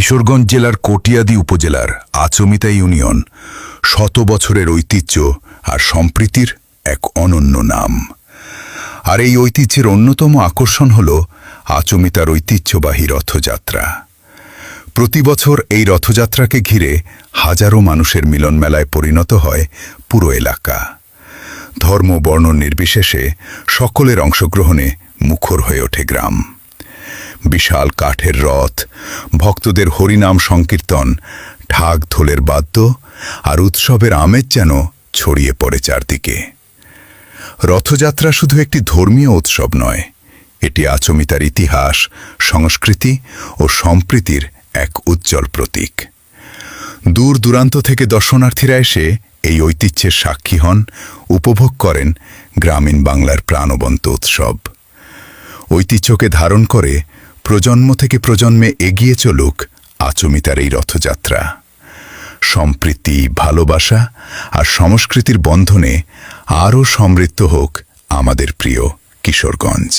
কিশোরগঞ্জ জেলার কটিয়াদী উপজেলার আচমিতা ইউনিয়ন শত বছরের ঐতিহ্য আর সম্প্রীতির এক অনন্য নাম। আর এই ঐতিহ্যের অন্যতম আকর্ষণ হল আচমিতার ঐতিহ্যবাহী রথযাত্রা। প্রতি বছর এই রথযাত্রাকে ঘিরে হাজারো মানুষের মিলনমেলায় পরিণত হয় পুরো এলাকা। ধর্ম বর্ণ নির্বিশেষে সকলের অংশগ্রহণে মুখর হয়ে ওঠে গ্রাম। বিশাল কাঠের রথ, ভক্তদের হরিনাম সংকীর্তন, ঢাক ঢোলের বাদ্য আর উৎসবের আমেজ যেন ছড়িয়ে পড়ে চারদিকে। রথযাত্রা শুধু একটি ধর্মীয় উৎসব নয়, এটি আচমিতার ইতিহাস, সংস্কৃতি ও সম্প্রীতির এক উজ্জ্বল প্রতীক। দূর দূরান্ত থেকে দর্শনার্থীরা এসে এই ঐতিহ্যের সাক্ষী হন, উপভোগ করেন গ্রামীণ বাংলার প্রাণবন্ত উৎসব। ঐতিহ্যকে ধারণ করে প্রজন্ম থেকে প্রজন্মে এগিয়ে চলুক আচমিতার এই রথযাত্রা। সম্প্রীতি, ভালোবাসা আর সংস্কৃতির বন্ধনে আরও সমৃদ্ধ হোক আমাদের প্রিয় কিশোরগঞ্জ।